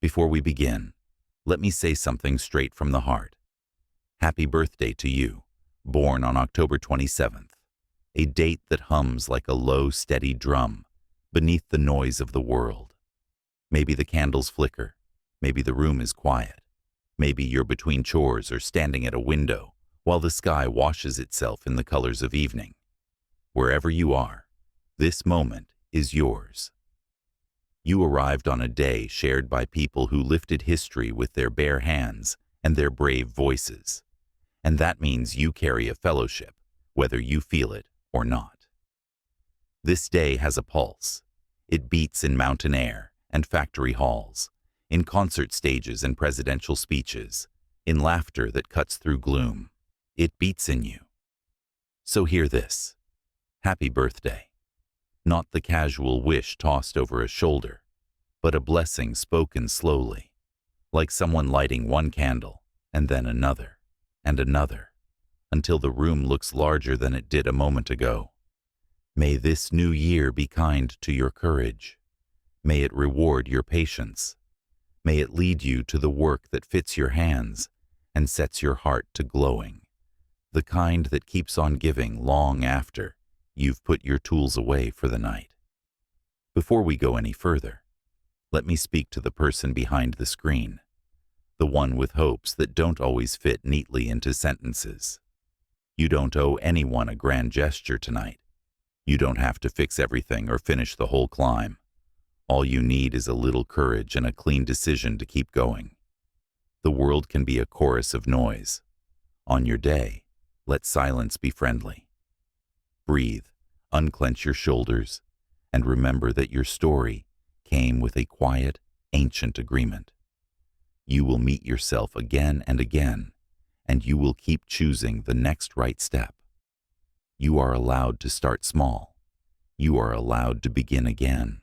Before we begin, let me say something straight from the heart. Happy birthday to you, born on October 27th, a date that hums like a low, steady drum beneath the noise of the world. Maybe the candles flicker, maybe the room is quiet, maybe you're between chores or standing at a window while the sky washes itself in the colors of evening. Wherever you are, this moment is yours. You arrived on a day shared by people who lifted history with their bare hands and their brave voices. And that means you carry a fellowship, whether you feel it or not. This day has a pulse. It beats in mountain air and factory halls, in concert stages and presidential speeches, in laughter that cuts through gloom. It beats in you. So hear this. Happy birthday. Not the casual wish tossed over a shoulder, but a blessing spoken slowly, like someone lighting one candle and then another and another, until the room looks larger than it did a moment ago. May this new year be kind to your courage. May it reward your patience. May it lead you to the work that fits your hands and sets your heart to glowing, the kind that keeps on giving long after you've put your tools away for the night. Before we go any further, let me speak to the person behind the screen, the one with hopes that don't always fit neatly into sentences. You don't owe anyone a grand gesture tonight. You don't have to fix everything or finish the whole climb. All you need is a little courage and a clean decision to keep going. The world can be a chorus of noise. On your day, let silence be friendly. Breathe, unclench your shoulders, and remember that your story came with a quiet, ancient agreement. You will meet yourself again and again, and you will keep choosing the next right step. You are allowed to start small. You are allowed to begin again.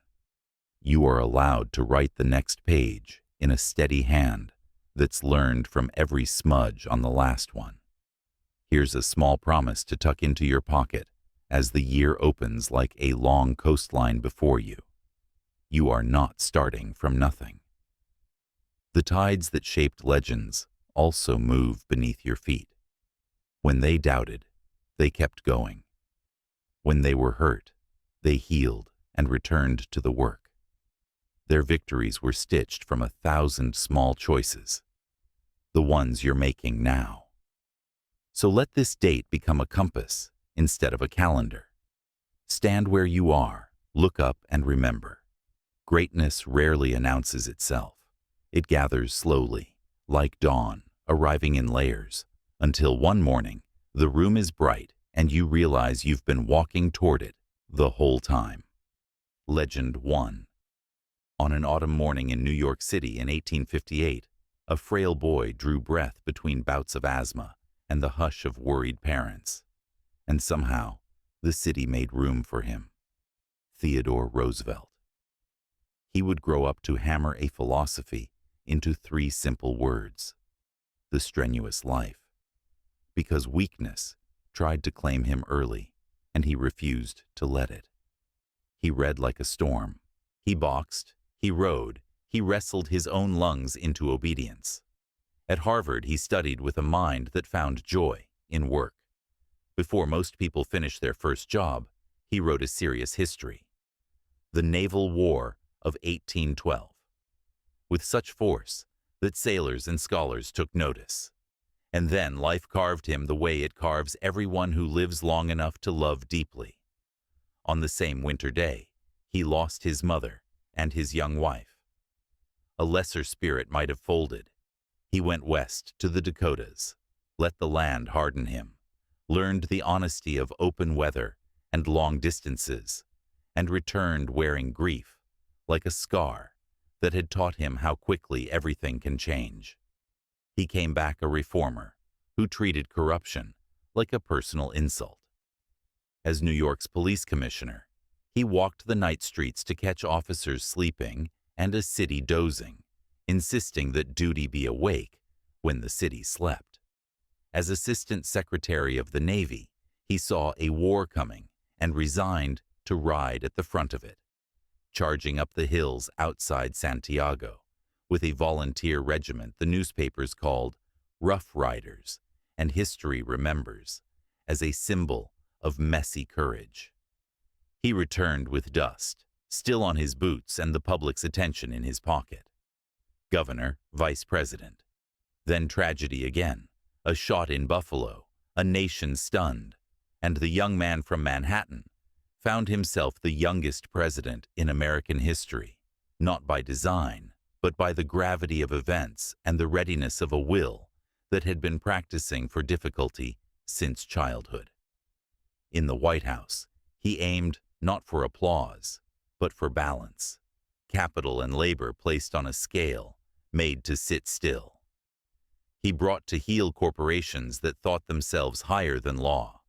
You are allowed to write the next page in a steady hand that's learned from every smudge on the last one. Here's a small promise to tuck into your pocket as the year opens like a long coastline before you. You are not starting from nothing. The tides that shaped legends also move beneath your feet. When they doubted, they kept going. When they were hurt, they healed and returned to the work. Their victories were stitched from 1,000 small choices, the ones you're making now. So let this date become a compass instead of a calendar. Stand where you are, look up and remember. Greatness rarely announces itself. It gathers slowly, like dawn, arriving in layers, until one morning, the room is bright and you realize you've been walking toward it the whole time. Legend 1. On an autumn morning in New York City in 1858, a frail boy drew breath between bouts of asthma and the hush of worried parents. And somehow, the city made room for him. Theodore Roosevelt. He would grow up to hammer a philosophy into 3 simple words: the strenuous life. Because weakness tried to claim him early, and he refused to let it. He read like a storm. He boxed, he rode, he wrestled his own lungs into obedience. At Harvard, he studied with a mind that found joy in work. Before most people finished their first job, he wrote a serious history. The Naval War of 1812. With such force that sailors and scholars took notice. And then life carved him the way it carves everyone who lives long enough to love deeply. On the same winter day, he lost his mother and his young wife. A lesser spirit might have folded. He went west to the Dakotas, let the land harden him, learned the honesty of open weather and long distances, and returned wearing grief, like a scar that had taught him how quickly everything can change. He came back a reformer who treated corruption like a personal insult. As New York's police commissioner, he walked the night streets to catch officers sleeping and a city dozing, insisting that duty be awake when the city slept. As Assistant Secretary of the Navy, he saw a war coming and resigned to ride at the front of it, charging up the hills outside Santiago, with a volunteer regiment the newspapers called Rough Riders and history remembers as a symbol of messy courage. He returned with dust, still on his boots and the public's attention in his pocket. Governor, vice president. Then tragedy again, a shot in Buffalo, a nation stunned, and the young man from Manhattan found himself the youngest president in American history, not by design, but by the gravity of events and the readiness of a will that had been practicing for difficulty since childhood. In the White House, he aimed not for applause, but for balance, capital and labor placed on a scale made to sit still. He brought to heel corporations that thought themselves higher than law,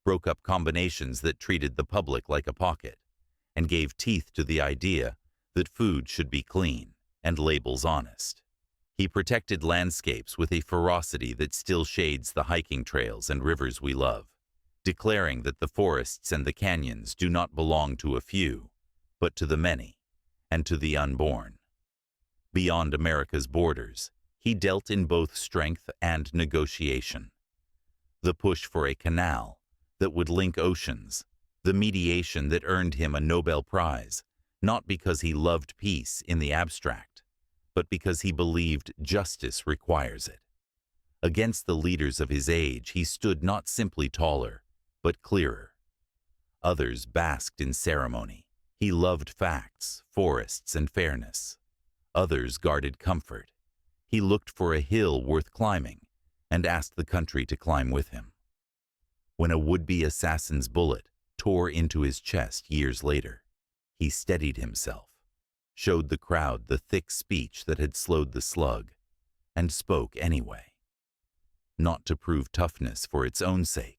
broke up combinations that treated the public like a pocket, and gave teeth to the idea that food should be clean and labels honest. He protected landscapes with a ferocity that still shades the hiking trails and rivers we love, declaring that the forests and the canyons do not belong to a few, but to the many and to the unborn. Beyond America's borders, he dealt in both strength and negotiation. The push for a canal that would link oceans, the mediation that earned him a Nobel Prize, not because he loved peace in the abstract, but because he believed justice requires it. Against the leaders of his age, he stood not simply taller, but clearer. Others basked in ceremony. He loved facts, forests, and fairness. Others guarded comfort. He looked for a hill worth climbing and asked the country to climb with him. When a would-be assassin's bullet tore into his chest years later, he steadied himself, showed the crowd the thick speech that had slowed the slug, and spoke anyway. Not to prove toughness for its own sake,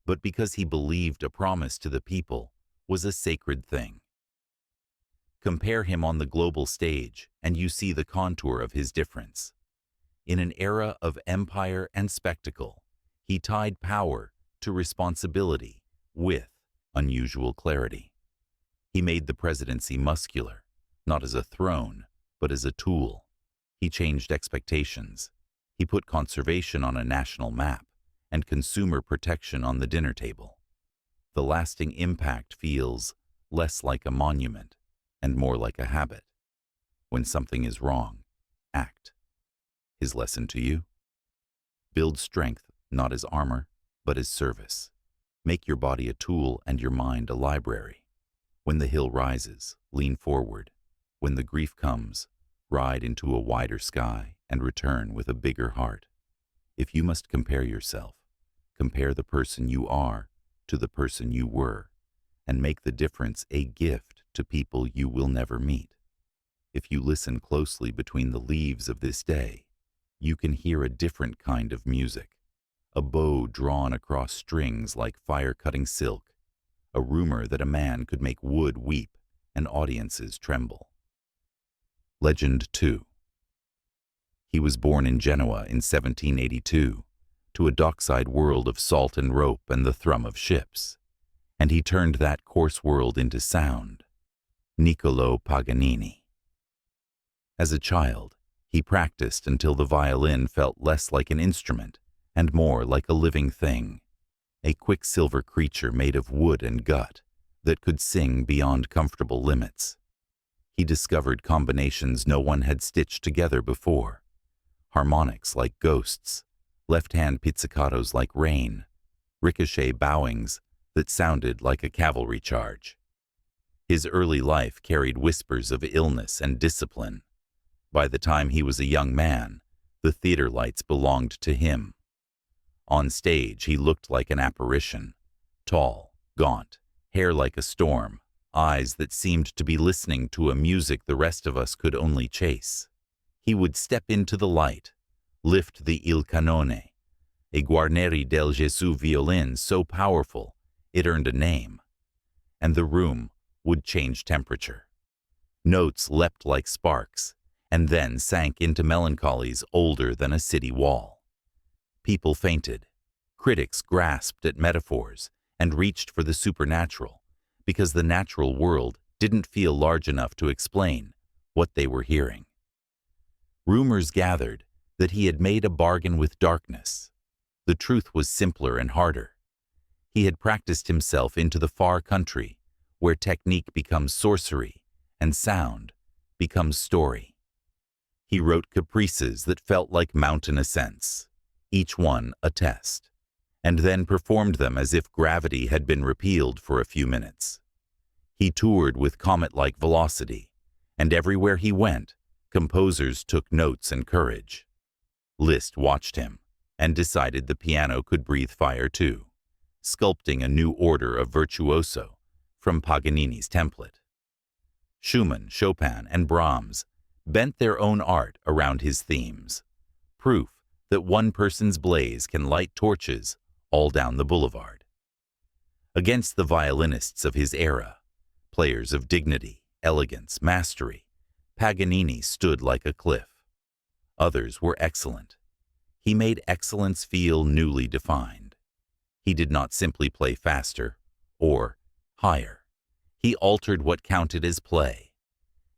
but because he believed a promise to the people was a sacred thing. Compare him on the global stage, and you see the contour of his difference. In an era of empire and spectacle, he tied power to responsibility with unusual clarity. He made the presidency muscular, not as a throne, but as a tool. He changed expectations. He put conservation on a national map and consumer protection on the dinner table. The lasting impact feels less like a monument and more like a habit. When something is wrong, act. His lesson to you? Build strength not as armor, but as service. Make your body a tool and your mind a library. When the hill rises, lean forward. When the grief comes, ride into a wider sky and return with a bigger heart. If you must compare yourself, compare the person you are to the person you were, and make the difference a gift to people you will never meet. If you listen closely between the leaves of this day, you can hear a different kind of music, a bow drawn across strings like fire-cutting silk, a rumor that a man could make wood weep and audiences tremble. Legend 2. He was born in Genoa in 1782, to a dockside world of salt and rope and the thrum of ships, and he turned that coarse world into sound. Niccolò Paganini. As a child, he practiced until the violin felt less like an instrument and more like a living thing, a quicksilver creature made of wood and gut that could sing beyond comfortable limits. He discovered combinations no one had stitched together before, harmonics like ghosts, left-hand pizzicatos like rain, ricochet bowings that sounded like a cavalry charge. His early life carried whispers of illness and discipline. By the time he was a young man, the theater lights belonged to him. On stage, he looked like an apparition, tall, gaunt, hair like a storm, eyes that seemed to be listening to a music the rest of us could only chase. He would step into the light, lift the Il Canone, a Guarneri del Gesù violin so powerful it earned a name, and the room would change temperature. Notes leapt like sparks, and then sank into melancholies older than a city wall. People fainted. Critics grasped at metaphors and reached for the supernatural, because the natural world didn't feel large enough to explain what they were hearing. Rumors gathered that he had made a bargain with darkness. The truth was simpler and harder. He had practiced himself into the far country, where technique becomes sorcery and sound becomes story. He wrote caprices that felt like mountain ascents, each one a test, and then performed them as if gravity had been repealed for a few minutes. He toured with comet-like velocity, and everywhere he went, composers took notes and courage. Liszt watched him and decided the piano could breathe fire too, sculpting a new order of virtuoso from Paganini's template. Schumann, Chopin, and Brahms bent their own art around his themes, proof that one person's blaze can light torches all down the boulevard. Against the violinists of his era, players of dignity, elegance, mastery, Paganini stood like a cliff. Others were excellent. He made excellence feel newly defined. He did not simply play faster or higher. He altered what counted as play.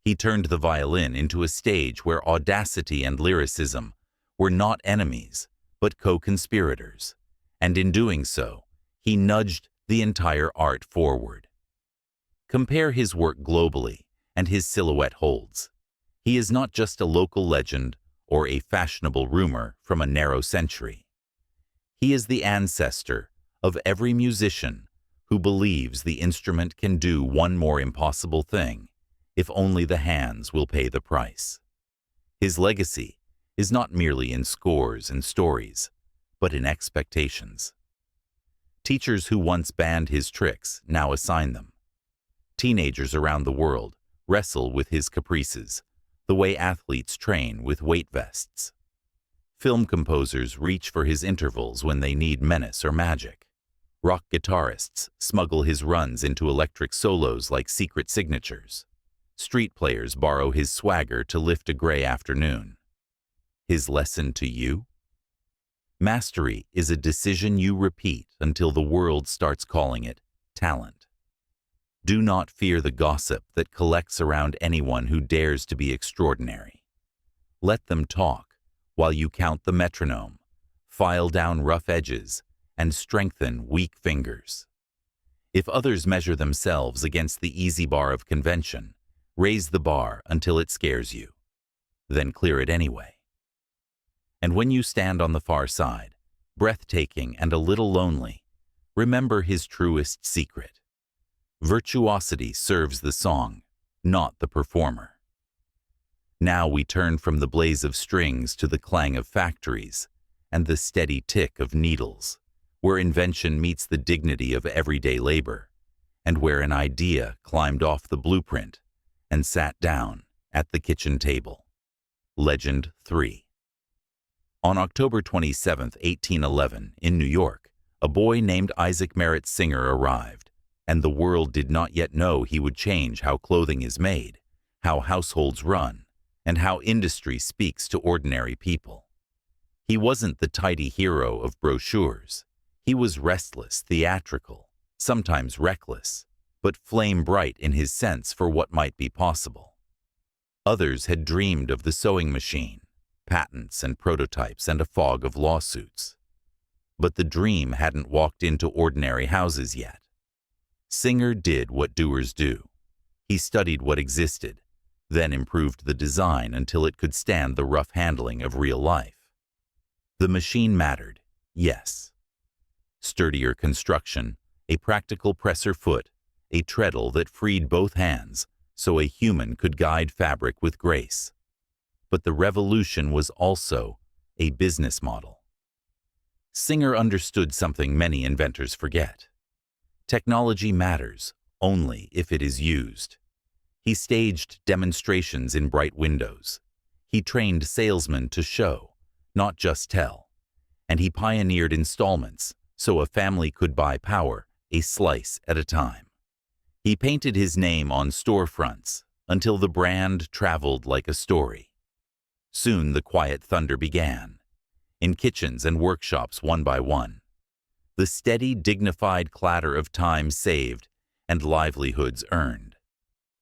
He turned the violin into a stage where audacity and lyricism were not enemies, but co-conspirators, and in doing so, he nudged the entire art forward. Compare his work globally, and his silhouette holds. He is not just a local legend or a fashionable rumor from a narrow century. He is the ancestor of every musician who believes the instrument can do one more impossible thing if only the hands will pay the price. His legacy is not merely in scores and stories, but in expectations. Teachers who once banned his tricks now assign them. Teenagers around the world wrestle with his caprices, the way athletes train with weight vests. Film composers reach for his intervals when they need menace or magic. Rock guitarists smuggle his runs into electric solos like secret signatures. Street players borrow his swagger to lift a gray afternoon. His lesson to you? Mastery is a decision you repeat until the world starts calling it talent. Do not fear the gossip that collects around anyone who dares to be extraordinary. Let them talk while you count the metronome, file down rough edges, and strengthen weak fingers. If others measure themselves against the easy bar of convention, raise the bar until it scares you. Then clear it anyway. And when you stand on the far side, breathtaking and a little lonely, remember his truest secret. Virtuosity serves the song, not the performer. Now we turn from the blaze of strings to the clang of factories and the steady tick of needles, where invention meets the dignity of everyday labor, and where an idea climbed off the blueprint and sat down at the kitchen table. Legend 3. On October 27, 1811, in New York, a boy named Isaac Merritt Singer arrived, and the world did not yet know he would change how clothing is made, how households run, and how industry speaks to ordinary people. He wasn't the tidy hero of brochures. He was restless, theatrical, sometimes reckless, but flame-bright in his sense for what might be possible. Others had dreamed of the sewing machine, patents and prototypes and a fog of lawsuits. But the dream hadn't walked into ordinary houses yet. Singer did what doers do. He studied what existed, then improved the design until it could stand the rough handling of real life. The machine mattered, yes. Sturdier construction, a practical presser foot, a treadle that freed both hands so a human could guide fabric with grace. But the revolution was also a business model. Singer understood something many inventors forget. Technology matters only if it is used. He staged demonstrations in bright windows. He trained salesmen to show, not just tell. And he pioneered installments so a family could buy power a slice at a time. He painted his name on storefronts until the brand traveled like a story. Soon the quiet thunder began, in kitchens and workshops one by one. The steady, dignified clatter of time saved and livelihoods earned.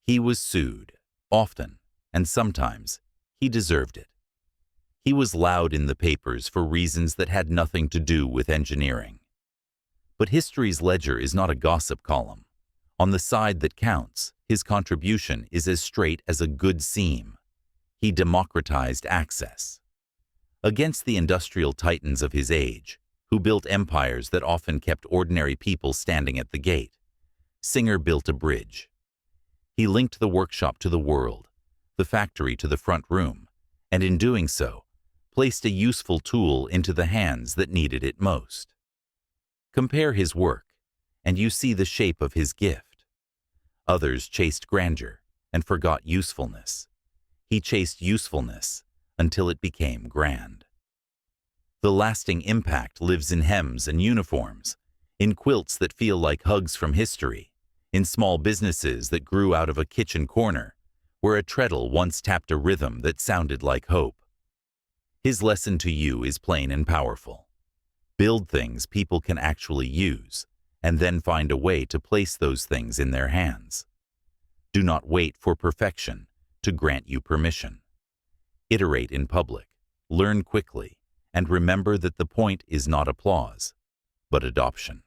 He was sued, often, and sometimes he deserved it. He was loud in the papers for reasons that had nothing to do with engineering. But history's ledger is not a gossip column. On the side that counts, his contribution is as straight as a good seam. He democratized access. Against the industrial titans of his age, who built empires that often kept ordinary people standing at the gate, Singer built a bridge. He linked the workshop to the world, the factory to the front room, and in doing so, placed a useful tool into the hands that needed it most. Compare his work, and you see the shape of his gift. Others chased grandeur and forgot usefulness. He chased usefulness until it became grand. The lasting impact lives in hems and uniforms, in quilts that feel like hugs from history, in small businesses that grew out of a kitchen corner, where a treadle once tapped a rhythm that sounded like hope. His lesson to you is plain and powerful. Build things people can actually use, and then find a way to place those things in their hands. Do not wait for perfection to grant you permission. Iterate in public, learn quickly, and remember that the point is not applause, but adoption.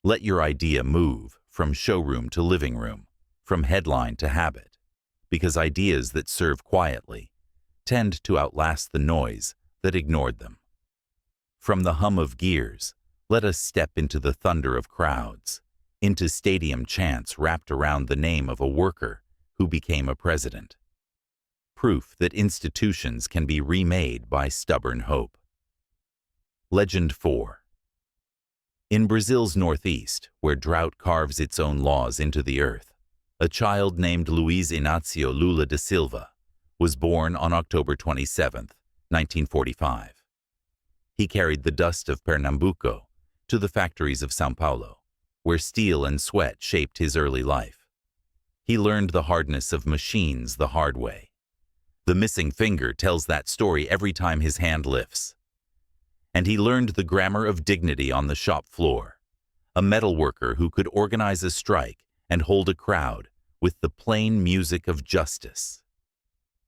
Let your idea move from showroom to living room, from headline to habit, because ideas that serve quietly tend to outlast the noise that ignored them. From the hum of gears, let us step into the thunder of crowds, into stadium chants wrapped around the name of a worker who became a president. Proof that institutions can be remade by stubborn hope. Legend 4. In Brazil's northeast, where drought carves its own laws into the earth, a child named Luiz Inácio Lula da Silva was born on October 27, 1945. He carried the dust of Pernambuco to the factories of São Paulo, where steel and sweat shaped his early life. He learned the hardness of machines the hard way. The missing finger tells that story every time his hand lifts. And he learned the grammar of dignity on the shop floor, a metal worker who could organize a strike and hold a crowd with the plain music of justice.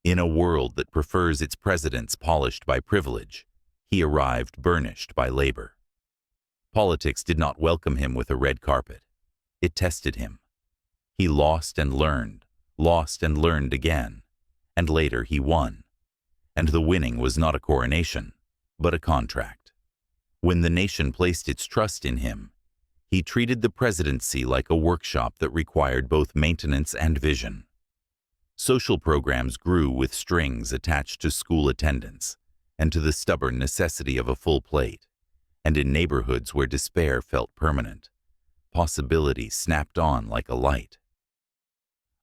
In a world that prefers its presidents polished by privilege, he arrived burnished by labor. Politics did not welcome him with a red carpet. It tested him. He lost and learned again, and later he won. And the winning was not a coronation, but a contract. When the nation placed its trust in him, he treated the presidency like a workshop that required both maintenance and vision. Social programs grew with strings attached to school attendance and to the stubborn necessity of a full plate, and in neighborhoods where despair felt permanent, possibility snapped on like a light.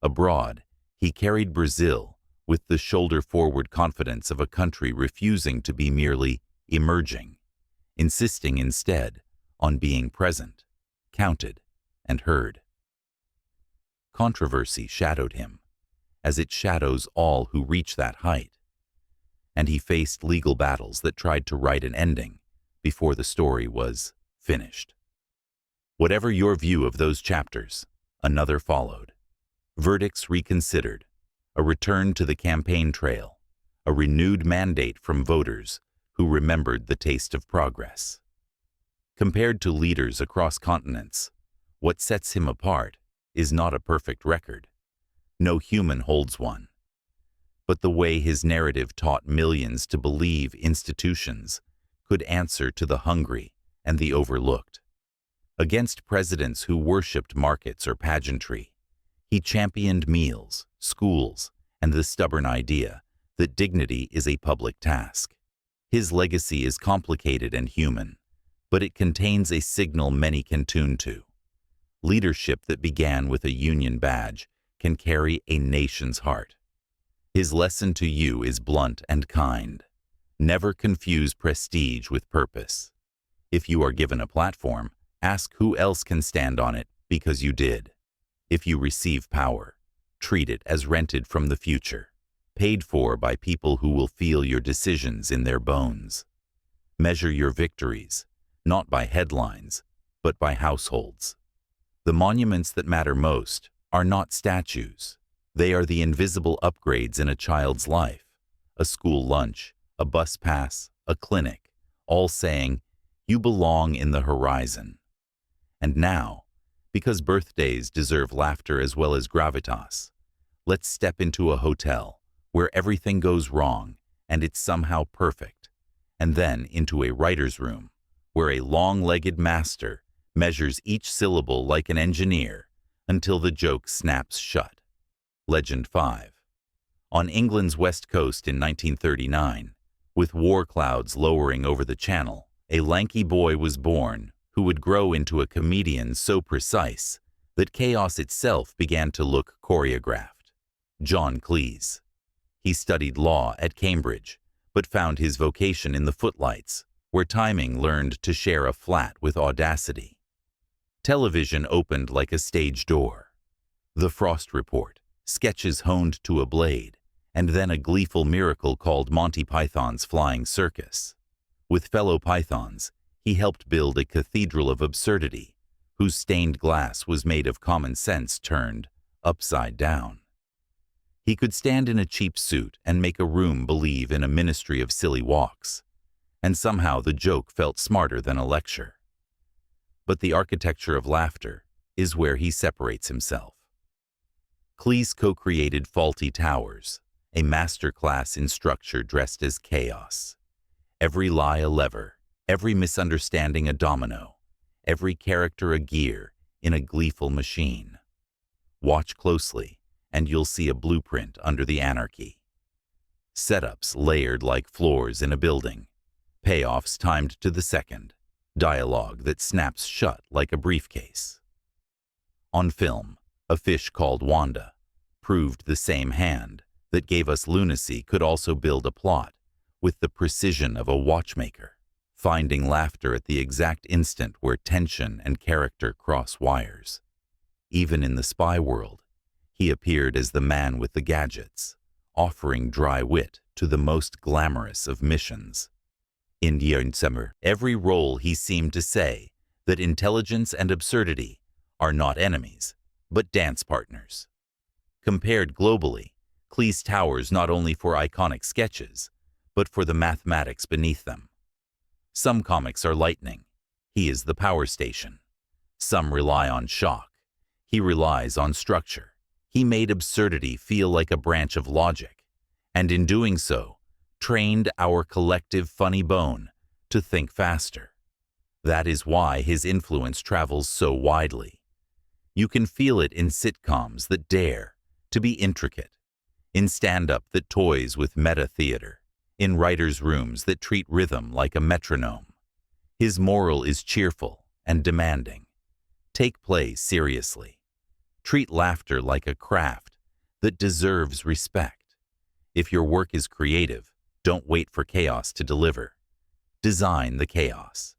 Abroad, he carried Brazil with the shoulder-forward confidence of a country refusing to be merely emerging, insisting instead on being present, counted, and heard. Controversy shadowed him, as it shadows all who reach that height, and he faced legal battles that tried to write an ending before the story was finished. Whatever your view of those chapters, another followed. Verdicts reconsidered, a return to the campaign trail, a renewed mandate from voters who remembered the taste of progress. Compared to leaders across continents, what sets him apart is not a perfect record. No human holds one. But the way his narrative taught millions to believe institutions could answer to the hungry and the overlooked. Against presidents who worshipped markets or pageantry, he championed meals, schools, and the stubborn idea that dignity is a public task. His legacy is complicated and human, but it contains a signal many can tune to. Leadership that began with a union badge can carry a nation's heart. His lesson to you is blunt and kind. Never confuse prestige with purpose. If you are given a platform, ask who else can stand on it because you did. If you receive power, treat it as rented from the future, paid for by people who will feel your decisions in their bones. Measure your victories, not by headlines, but by households. The monuments that matter most are not statues. They are the invisible upgrades in a child's life, a school lunch, a bus pass, a clinic, all saying, "You belong in the horizon." And now, because birthdays deserve laughter as well as gravitas, let's step into a hotel where everything goes wrong and it's somehow perfect, and then into a writer's room where a long-legged master measures each syllable like an engineer until the joke snaps shut. Legend 5. On England's west coast in 1939, with war clouds lowering over the channel, a lanky boy was born who would grow into a comedian so precise that chaos itself began to look choreographed. John Cleese. He studied law at Cambridge, but found his vocation in the footlights, where timing learned to share a flat with audacity. Television opened like a stage door. The Frost Report, sketches honed to a blade, and then a gleeful miracle called Monty Python's Flying Circus. With fellow Pythons, he helped build a cathedral of absurdity, whose stained glass was made of common sense turned upside down. He could stand in a cheap suit and make a room believe in a ministry of silly walks, and somehow the joke felt smarter than a lecture. But the architecture of laughter is where he separates himself. Cleese co-created Fawlty Towers, a masterclass in structure dressed as chaos. Every lie a lever, every misunderstanding a domino, every character a gear in a gleeful machine. Watch closely, and you'll see a blueprint under the anarchy. Setups layered like floors in a building, payoffs timed to the second, dialogue that snaps shut like a briefcase. On film, A Fish Called Wanda proved the same hand that gave us lunacy could also build a plot with the precision of a watchmaker, finding laughter at the exact instant where tension and character cross wires. Even in the spy world, he appeared as the man with the gadgets, offering dry wit to the most glamorous of missions. In Summer, every role he seemed to say that intelligence and absurdity are not enemies, but dance partners. Compared globally, Cleese towers not only for iconic sketches, but for the mathematics beneath them. Some comics are lightning. He is the power station. Some rely on shock. He relies on structure. He made absurdity feel like a branch of logic, and in doing so, trained our collective funny bone to think faster. That is why his influence travels so widely. You can feel it in sitcoms that dare to be intricate, in stand-up that toys with meta-theater, in writers' rooms that treat rhythm like a metronome. His moral is cheerful and demanding. Take play seriously. Treat laughter like a craft that deserves respect. If your work is creative, don't wait for chaos to deliver. Design the chaos.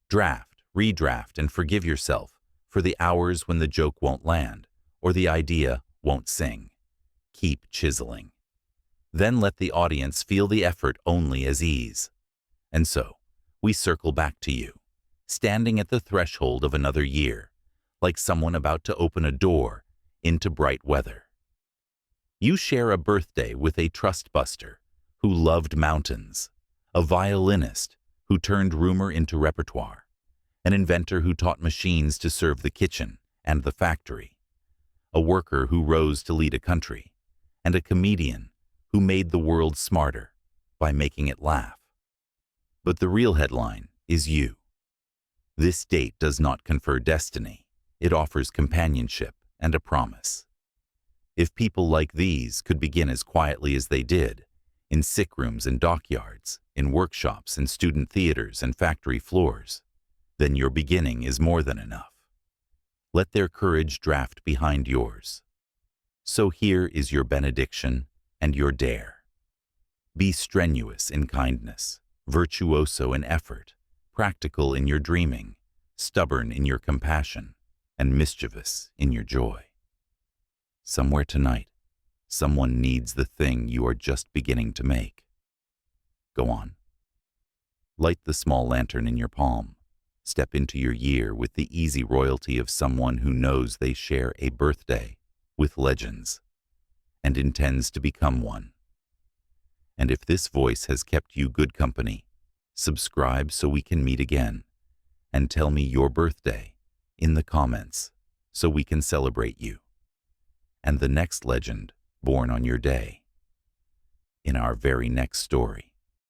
Draft, redraft, and forgive yourself for the hours when the joke won't land or the idea won't sing. Keep chiseling. Then let the audience feel the effort only as ease. And so, we circle back to you, standing at the threshold of another year, like someone about to open a door into bright weather. You share a birthday with a trustbuster who loved mountains, a violinist who turned rumor into repertoire, an inventor who taught machines to serve the kitchen and the factory, a worker who rose to lead a country, and a comedian who made the world smarter by making it laugh. But the real headline is you. This date does not confer destiny. It offers companionship and a promise. If people like these could begin as quietly as they did, in sick rooms and dockyards, in workshops and student theaters and factory floors, then your beginning is more than enough. Let their courage draft behind yours. So here is your benediction and your dare. Be strenuous in kindness, virtuoso in effort, practical in your dreaming, stubborn in your compassion, and mischievous in your joy. Somewhere tonight, someone needs the thing you are just beginning to make. Go on. Light the small lantern in your palm. Step into your year with the easy royalty of someone who knows they share a birthday with legends and intends to become one. And And if this voice has kept you good company, subscribe so we can meet again. And tell me your birthday in the comments so we can celebrate you. And the next legend born on your day in our very next story.